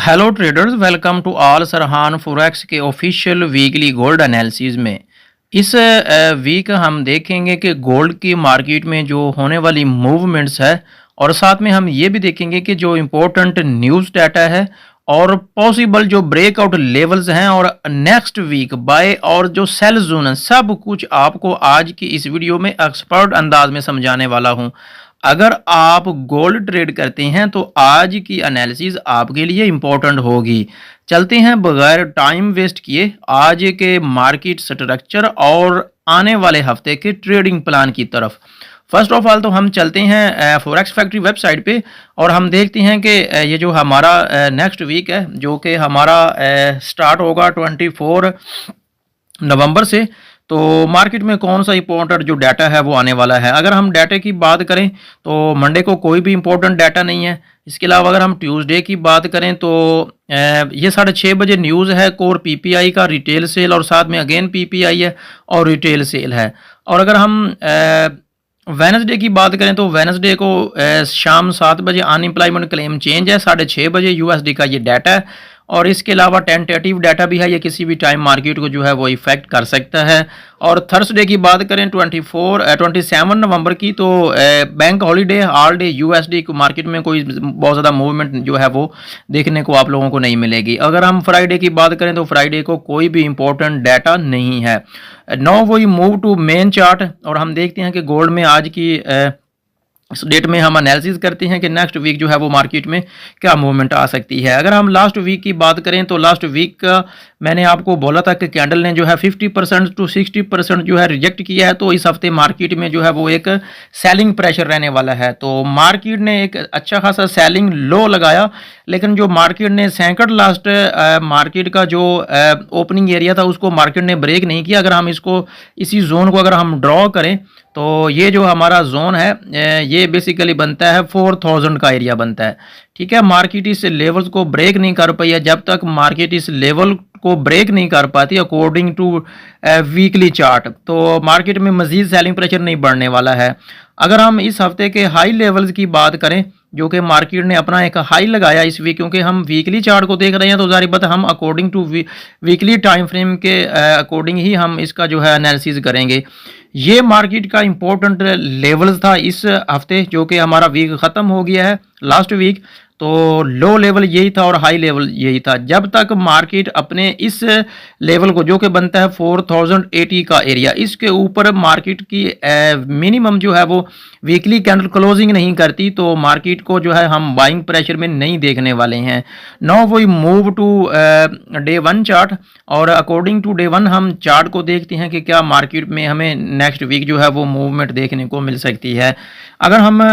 Hello traders, welcome to all Sarhan forex के official weekly gold analysis में। इस week हम देखेंगे कि गोल्ड की मार्केट में जो होने वाली मूवमेंट्स है और साथ में हम ये भी देखेंगे कि जो इम्पोर्टेंट न्यूज़ डाटा है और पॉसिबल जो ब्रेकआउट लेवल्स हैं और नेक्स्ट वीक बाय और जो सेल जोन है, सब कुछ आपको आज की इस वीडियो में एक्सपर्ट अंदाज में समझाने वाला हूँ। अगर आप गोल्ड ट्रेड करते हैं तो आज की एनालिसिस आपके लिए इम्पोर्टेंट होगी। चलते हैं बगैर टाइम वेस्ट किए आज के मार्केट स्ट्रक्चर और आने वाले हफ्ते के ट्रेडिंग प्लान की तरफ। फर्स्ट ऑफ ऑल तो हम चलते हैं फॉरेक्स फैक्ट्री वेबसाइट पे और हम देखते हैं कि ये जो हमारा नेक्स्ट वीक है जो कि हमारा स्टार्ट होगा 24 नवंबर से। तो मार्केट में कौन सा इंपॉर्टेंट जो डाटा है वो आने वाला है। अगर हम डाटा की बात करें तो मंडे को कोई भी इंपॉर्टेंट डाटा नहीं है। इसके अलावा अगर हम ट्यूसडे की बात करें तो ये 6:30 बजे न्यूज़ है कोर पीपीआई का, रिटेल सेल और साथ में अगेन पीपीआई है और रिटेल सेल है। और अगर हम वेनसडे की बात करें तो वेनसडे को शाम 7 बजे अनएम्प्लॉयमेंट क्लेम चेंज है, 6:30 बजे यूएसडी का ये डाटा है। और इसके अलावा टेंटेटिव डाटा भी है, ये किसी भी टाइम मार्केट को जो है वो इफेक्ट कर सकता है। और थर्सडे की बात करें 27 नवंबर की तो bank holiday all day USD को मार्केट में कोई बहुत ज़्यादा मूवमेंट जो है वो देखने को आप लोगों को नहीं मिलेगी। अगर हम फ्राइडे की बात करें तो फ्राइडे को कोई भी इंपॉर्टेंट डाटा नहीं है। Now we move to main chart और हम देखते हैं कि गोल्ड में आज की इस डेट में हम एनालिसिस करते हैं कि नेक्स्ट वीक जो है वो मार्केट में क्या मूवमेंट आ सकती है। अगर हम लास्ट वीक की बात करें तो लास्ट वीक का मैंने आपको बोला था कि कैंडल ने जो है 50% टू 60% जो है रिजेक्ट किया है। तो इस हफ्ते मार्केट में जो है वो एक सेलिंग प्रेशर रहने वाला है। तो मार्केट ने एक अच्छा खासा सेलिंग लो लगाया, लेकिन जो मार्केट ने सेकंड लास्ट मार्केट का जो ओपनिंग एरिया था उसको मार्केट ने ब्रेक नहीं किया। अगर हम इसको इसी जोन को अगर हम ड्रॉ करें तो ये जो हमारा जोन है ये बेसिकली बनता है 4000 का एरिया बनता है। ठीक है, मार्केट इस लेवल्स को ब्रेक नहीं कर पाई है। जब तक मार्केट इस लेवल को ब्रेक नहीं कर पाती अकॉर्डिंग टू वीकली चार्ट तो मार्केट में मजीद सेलिंग प्रेशर नहीं बढ़ने वाला है। अगर हम इस हफ्ते के हाई लेवल्स की बात करें जो कि मार्केट ने अपना एक हाई लगाया इस वीक, क्योंकि हम वीकली चार्ट को देख रहे हैं तो जारी बात हम according to weekly time frame के अकॉर्डिंग ही हम इसका जो है एनालिसिस करेंगे। ये मार्केट का इंपॉर्टेंट लेवल्स था इस हफ्ते जो कि हमारा वीक ख़त्म हो गया है लास्ट वीक। तो लो लेवल यही था और हाई लेवल यही था। जब तक मार्केट अपने इस लेवल को जो कि बनता है 4080 का एरिया, इसके ऊपर मार्केट की मिनिमम जो है वो वीकली कैंडल क्लोजिंग नहीं करती तो मार्केट को जो है हम बाइंग प्रेशर में नहीं देखने वाले हैं। Now we move to day one chart और अकॉर्डिंग टू डे वन हम चार्ट को देखते हैं कि क्या मार्केट में हमें नेक्स्ट वीक जो है वो मूवमेंट देखने को मिल सकती है। अगर हम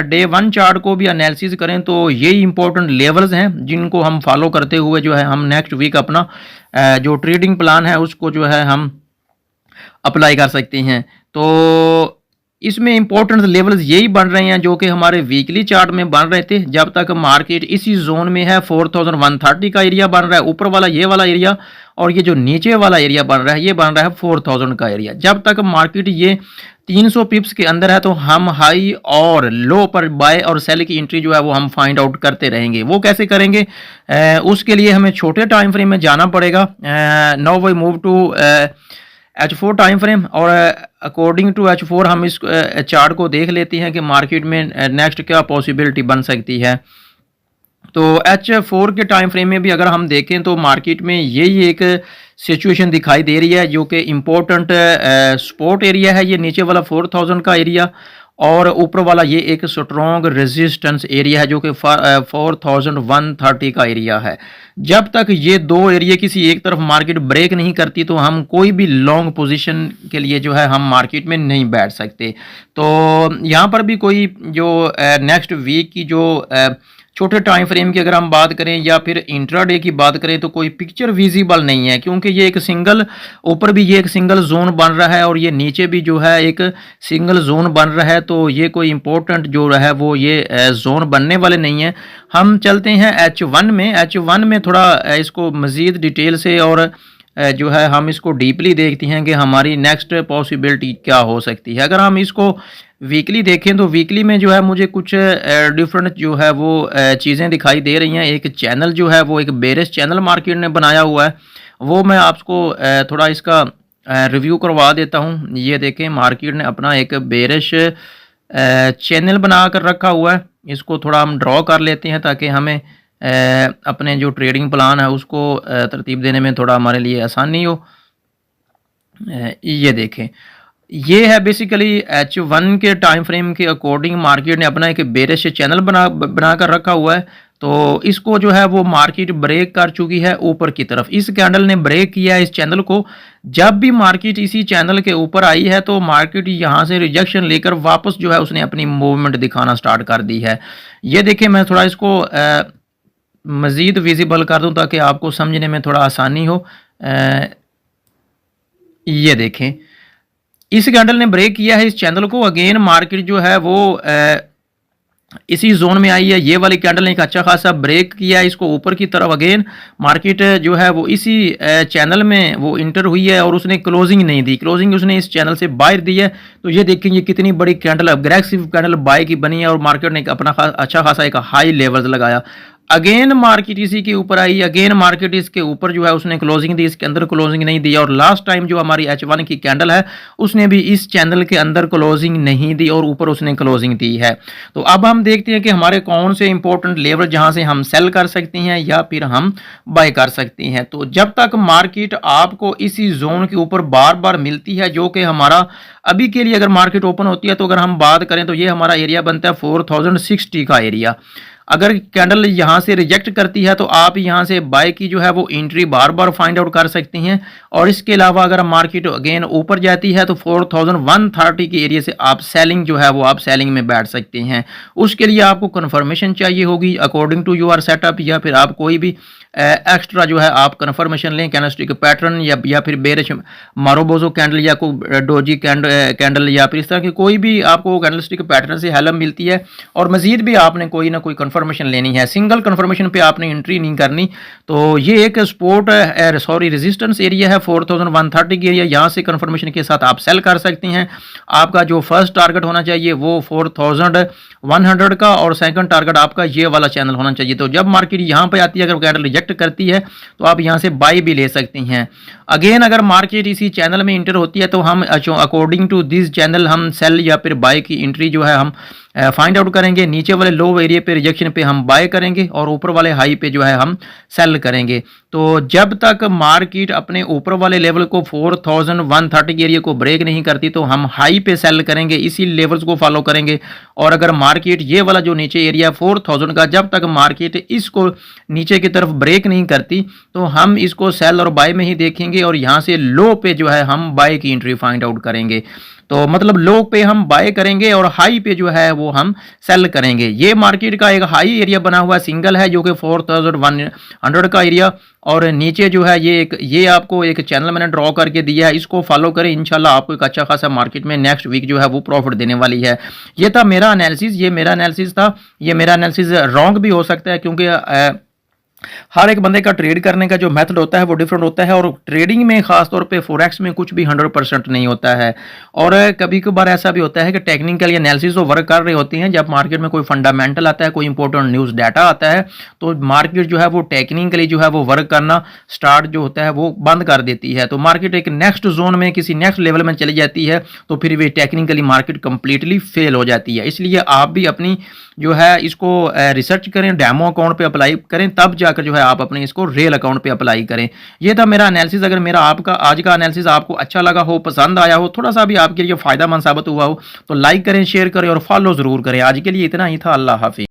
डे वन चार्ट को भी एनालिसिस करें तो यही इंपॉर्टेंट लेवल्स हैं जिनको हम फॉलो करते हुए जो है हम नेक्स्ट वीक अपना जो ट्रेडिंग प्लान है उसको जो है हम अप्लाई कर सकते हैं। तो इसमें इंपॉर्टेंट लेवल्स यही बन रहे हैं जो कि हमारे वीकली चार्ट में बन रहे थे। जब तक मार्केट इसी जोन में है 4130 का एरिया बन रहा है ऊपर वाला ये वाला एरिया, और ये जो नीचे वाला एरिया बन रहा है ये बन रहा है 4000 का एरिया। जब तक मार्केट ये 300 पिप्स के अंदर है तो हम हाई और लो पर बाय और सेल की एंट्री जो है वो हम फाइंड आउट करते रहेंगे। वो कैसे करेंगे उसके लिए हमें छोटे टाइम फ्रेम में जाना पड़ेगा। Now we move to H4 time frame और अकॉर्डिंग टू H4 हम इस चार्ट को देख लेते हैं कि मार्केट में नेक्स्ट क्या पॉसिबिलिटी बन सकती है। तो H4 के टाइम फ्रेम में भी अगर हम देखें तो मार्केट में यही एक सिचुएशन दिखाई दे रही है जो कि इम्पोर्टेंट सपोर्ट एरिया है। ये नीचे वाला 4000 का एरिया और ऊपर वाला ये एक स्ट्रॉन्ग रेजिस्टेंस एरिया है जो कि 4130 का एरिया है। जब तक ये दो एरिया किसी एक तरफ मार्केट ब्रेक नहीं करती तो हम कोई भी लॉन्ग पोजीशन के लिए जो है हम मार्केट में नहीं बैठ सकते। तो यहाँ पर भी कोई जो नेक्स्ट वीक की जो छोटे टाइम फ्रेम की अगर हम बात करें या फिर इंट्राडे की बात करें तो कोई पिक्चर विजिबल नहीं है, क्योंकि ये एक सिंगल ऊपर भी ये एक सिंगल जोन बन रहा है और ये नीचे भी जो है एक सिंगल जोन बन रहा है। तो ये कोई इंपॉर्टेंट जो है वो ये जोन बनने वाले नहीं है। हम चलते हैं H1 में थोड़ा इसको मज़ीद डिटेल से और जो है हम इसको डीपली देखते हैं कि हमारी नेक्स्ट पॉसिबिलिटी क्या हो सकती है। अगर हम इसको वीकली देखें तो वीकली में जो है मुझे कुछ डिफरेंट जो है वो चीज़ें दिखाई दे रही हैं। एक चैनल जो है वो एक बेरिश चैनल मार्केट ने बनाया हुआ है, वो मैं आपको थोड़ा इसका रिव्यू करवा देता हूँ। ये देखें, मार्केट ने अपना एक बेरिश चैनल बना कर रखा हुआ है। इसको थोड़ा हम ड्रॉ कर लेते हैं ताकि हमें अपने जो ट्रेडिंग प्लान है उसको तरतीब देने में थोड़ा हमारे लिए आसानी हो। ये देखें, ये है बेसिकली H1 के टाइम फ्रेम के अकॉर्डिंग मार्केट ने अपना एक बेरिश चैनल बना कर रखा हुआ है। तो इसको जो है वो मार्केट ब्रेक कर चुकी है ऊपर की तरफ। इस कैंडल ने ब्रेक किया है इस चैनल को। जब भी मार्केट इसी चैनल के ऊपर आई है तो मार्केट यहाँ से रिजेक्शन लेकर वापस जो है उसने अपनी मूवमेंट दिखाना स्टार्ट कर दी है। ये देखिए, मैं थोड़ा इसको मज़ीद विजिबल कर दूं ताकि आपको समझने में थोड़ा आसानी हो। ये देखें, इस कैंडल ने ब्रेक किया है इस चैनल को। अगेन मार्केट जो है वो इसी जोन में आई है। ये वाली कैंडल ने एक अच्छा खासा ब्रेक किया है इसको ऊपर की तरफ। अगेन मार्केट जो है वो इसी चैनल में वो इंटर हुई है और उसने क्लोजिंग नहीं दी, क्लोजिंग उसने इस चैनल से बाहर दी है। तो ये देखेंगे कितनी बड़ी कैंडल, अग्रेसिव कैंडल बाय की बनी है और मार्केट ने अपना अच्छा खासा एक हाई लेवल लगाया। अगेन मार्केट इसी के ऊपर आई, अगेन मार्केट इसके ऊपर जो है उसने क्लोजिंग दी, इसके अंदर क्लोजिंग नहीं दी। और लास्ट टाइम जो हमारी H1 की कैंडल है उसने भी इस चैनल के अंदर क्लोजिंग नहीं दी और ऊपर उसने क्लोजिंग दी है। तो अब हम देखते हैं कि हमारे कौन से इंपॉर्टेंट लेवल जहां से हम सेल कर सकते हैं या फिर हम बाय कर सकते हैं। तो जब तक मार्केट आपको इसी जोन के ऊपर बार बार मिलती है, जो कि हमारा अभी के लिए अगर मार्केट ओपन होती है तो अगर हम बात करें तो ये हमारा एरिया बनता है 4060 का एरिया। अगर कैंडल यहां से रिजेक्ट करती है तो आप यहां से बाय की जो है वो एंट्री बार बार फाइंड आउट कर सकती हैं। और इसके अलावा अगर मार्केट अगेन ऊपर जाती है तो 4130 के एरिया से आप सेलिंग जो है वो आप सेलिंग में बैठ सकते हैं। उसके लिए आपको कंफर्मेशन चाहिए होगी अकॉर्डिंग टू योर सेटअप, या फिर आप कोई भी एक्स्ट्रा जो है आप कंफर्मेशन लें कैंडलस्टिक पैटर्न या फिर बेरिश मारोबोजो कैंडल या कोई डोजी कैंडल या फिर इस तरह की कोई भी आपको कैंडलस्टिक पैटर्न से हेल्प मिलती है। और मजीद भी आपने कोई ना कोई कंफर्मेशन लेनी है, सिंगल कंफर्मेशन पे आपने एंट्री नहीं करनी। तो ये एक सपोर्ट रेजिस्टेंस एरिया है 4130 की एरिया, यहाँ से कंफर्मेशन के साथ आप सेल कर सकते हैं। आपका जो फर्स्ट टारगेट होना चाहिए वो 4100 का और सेकंड टारगेट आपका ये वाला चैनल होना चाहिए। तो जब मार्केट यहाँ पे आती है, अगर कैंडल रिजेक्ट करती है तो आप यहाँ से बाय भी ले सकते हैं। अगेन अगर मार्केट इसी चैनल में इंटर होती है तो हम अकॉर्डिंग टू दिस चैनल हम सेल या फिर बाय की एंट्री जो है हम फाइंड आउट करेंगे। नीचे वाले लो एरिया पे रिजेक्शन पे हम बाय करेंगे और ऊपर वाले हाई पे जो है हम सेल करेंगे। तो जब तक मार्केट अपने ऊपर वाले लेवल को 4130 एरिया को ब्रेक नहीं करती तो हम हाई पे सेल करेंगे, इसी लेवल्स को फॉलो करेंगे। और अगर मार्केट ये वाला जो नीचे एरिया 4000 का, जब तक मार्केट इसको नीचे की तरफ ब्रेक नहीं करती तो हम इसको सेल और बाय में ही देखेंगे और यहाँ से लो पे जो है हम बाय की एंट्री फाइंड आउट करेंगे। तो मतलब लो पे हम बाय करेंगे और हाई पे जो है वो हम सेल करेंगे। ये मार्केट का एक हाई एरिया बना हुआ सिंगल है जो कि 4100 का एरिया, और नीचे जो है ये आपको एक चैनल मैंने ड्रॉ करके दिया है, इसको फॉलो करें। इंशाल्लाह आपको एक अच्छा खासा मार्केट में नेक्स्ट वीक जो है वो प्रॉफिट देने वाली है। ये था मेरा एनालिसिस, ये मेरा एनालिसिस था। ये मेरा एनालिसिस रॉन्ग भी हो सकता है क्योंकि हर एक बंदे का ट्रेड करने का जो मेथड होता है वो डिफरेंट होता है, और ट्रेडिंग में खास तौर पे फॉरेक्स में कुछ भी 100% नहीं होता है। और कभी कभार ऐसा भी होता है कि टेक्निकल एनालिसिस तो वर्क कर रहे होते हैं, जब मार्केट में कोई फंडामेंटल आता है, कोई इंपॉर्टेंट न्यूज़ डाटा आता है तो मार्केट जो है वो टेक्निकली जो है वो वर्क करना स्टार्ट जो होता है वो बंद कर देती है। तो मार्केट एक नेक्स्ट जोन में किसी नेक्स्ट लेवल में चली जाती है तो फिर वे टेक्निकली मार्केट कंप्लीटली फेल हो जाती है। इसलिए आप भी अपनी जो है इसको रिसर्च करें, डेमो अकाउंट पे अप्लाई करें, तब जाकर जो है आप अपने इसको रियल अकाउंट पे अप्लाई करें। ये था मेरा एनालिसिस। अगर मेरा आपका आज का एनालिसिस आपको अच्छा लगा हो, पसंद आया हो, थोड़ा सा भी आपके लिए फ़ायदा मंद साबित हुआ हो तो लाइक करें, शेयर करें और फॉलो ज़रूर करें। आज के लिए इतना ही था। अल्लाह हाफिज़।